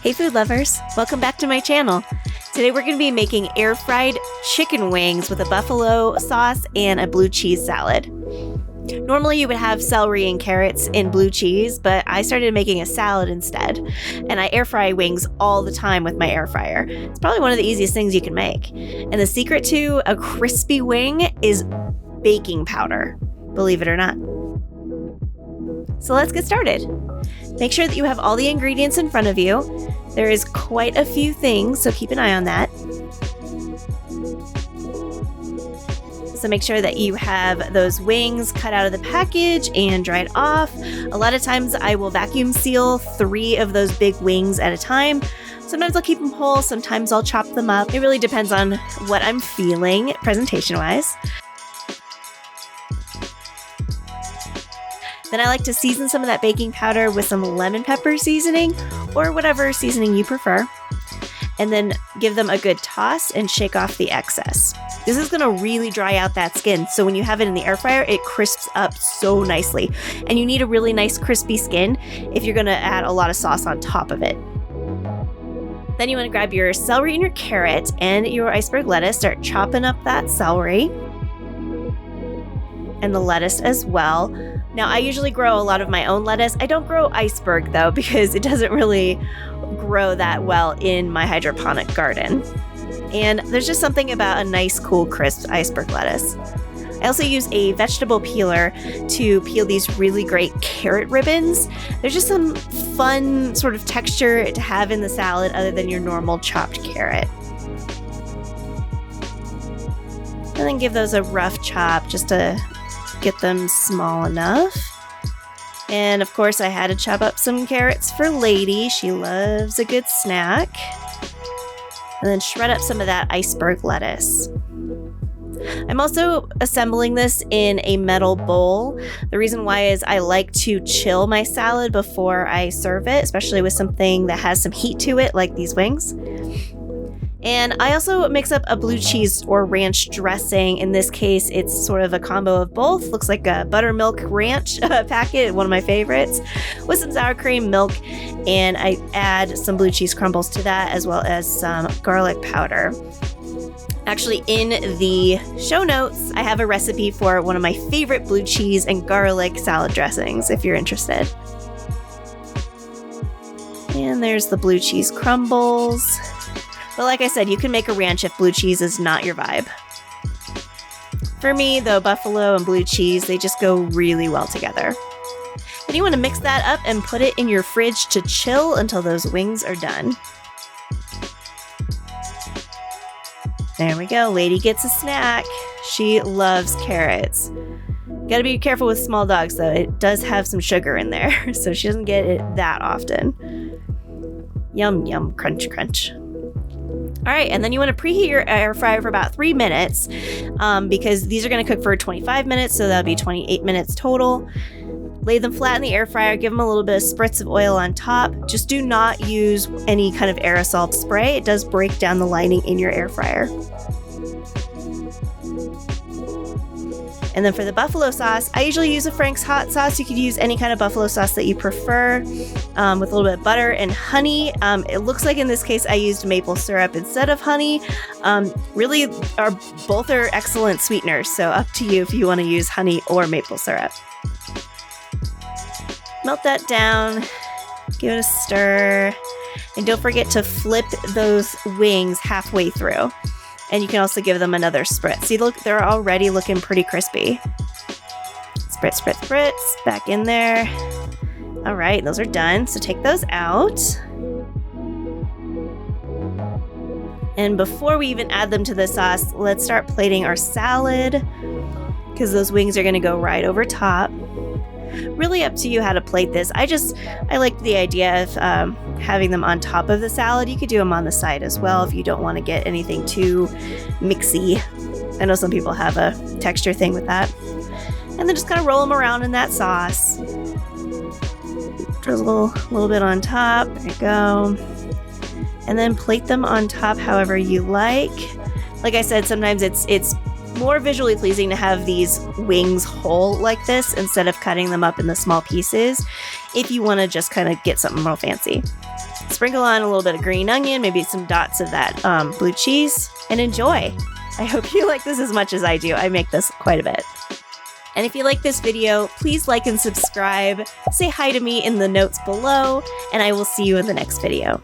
Hey food lovers, welcome back to my channel. Today we're going to be making air fried chicken wings with a buffalo sauce and a blue cheese salad. Normally you would have celery and carrots in blue cheese, but I started making a salad instead. And I air fry wings all the time with my air fryer. It's probably one of the easiest things you can make. And the secret to a crispy wing is baking powder, believe it or not. So let's get started. Make sure that you have all the ingredients in front of you. There is quite a few things, so keep an eye on that. So make sure that you have those wings cut out of the package and dried off. A lot of times I will vacuum seal 3 of those big wings at a time. Sometimes I'll keep them whole, sometimes I'll chop them up. It really depends on what I'm feeling presentation-wise. Then I like to season some of that baking powder with some lemon pepper seasoning or whatever seasoning you prefer. And then give them a good toss and shake off the excess. This is gonna really dry out that skin, so when you have it in the air fryer, it crisps up so nicely. And you need a really nice crispy skin if you're gonna add a lot of sauce on top of it. Then you wanna grab your celery and your carrot and your iceberg lettuce, start chopping up that celery and the lettuce as well. Now, I usually grow a lot of my own lettuce. I don't grow iceberg though, because it doesn't really grow that well in my hydroponic garden. And there's just something about a nice, cool, crisp iceberg lettuce. I also use a vegetable peeler to peel these really great carrot ribbons. There's just some fun sort of texture to have in the salad other than your normal chopped carrot. And then give those a rough chop just to get them small enough. And of course I had to chop up some carrots for Lady. She loves a good snack. And then shred up some of that iceberg lettuce. I'm also assembling this in a metal bowl. The reason why is I like to chill my salad before I serve it, especially with something that has some heat to it like these wings. And I also mix up a blue cheese or ranch dressing. In this case, it's sort of a combo of both. Looks like a buttermilk ranch packet, one of my favorites, with some sour cream, milk, and I add some blue cheese crumbles to that, as well as some garlic powder. Actually, in the show notes, I have a recipe for one of my favorite blue cheese and garlic salad dressings, if you're interested. And there's the blue cheese crumbles. But like I said, you can make a ranch if blue cheese is not your vibe. For me, though, buffalo and blue cheese, they just go really well together. Then you want to mix that up and put it in your fridge to chill until those wings are done. There we go. Lady gets a snack. She loves carrots. Gotta be careful with small dogs, though. It does have some sugar in there, so she doesn't get it that often. Yum, yum, crunch, crunch. All right, and then you want to preheat your air fryer for about 3 minutes because these are going to cook for 25 minutes, so that'll be 28 minutes total. Lay them flat in the air fryer, give them a little bit of spritz of oil on top. Just do not use any kind of aerosol spray. It does break down the lining in your air fryer. And then for the buffalo sauce, I usually use a Frank's hot sauce. You could use any kind of buffalo sauce that you prefer with a little bit of butter and honey. It looks like in this case I used maple syrup instead of honey. Really, both are excellent sweeteners, so up to you if you want to use honey or maple syrup. Melt that down, give it a stir, and don't forget to flip those wings halfway through. And you can also give them another spritz. See, look, they're already looking pretty crispy. Spritz, spritz, spritz, back in there. All right, those are done. So take those out. And before we even add them to the sauce, let's start plating our salad because those wings are gonna go right over top. Really up to you how to plate this. I like the idea of having them on top of the salad. You could do them on the side as well if you don't want to get anything too mixy. I know some people have a texture thing with that. And then just kind of roll them around in that sauce. Drizzle a little bit on top. There you go. And then plate them on top however you like. Like I said, sometimes it's more visually pleasing to have these wings whole like this instead of cutting them up into small pieces if you want to just kind of get something real fancy. Sprinkle on a little bit of green onion, maybe some dots of that blue cheese, and enjoy. I hope you like this as much as I do. I make this quite a bit. And if you like this video, please like and subscribe. Say hi to me in the notes below, and I will see you in the next video.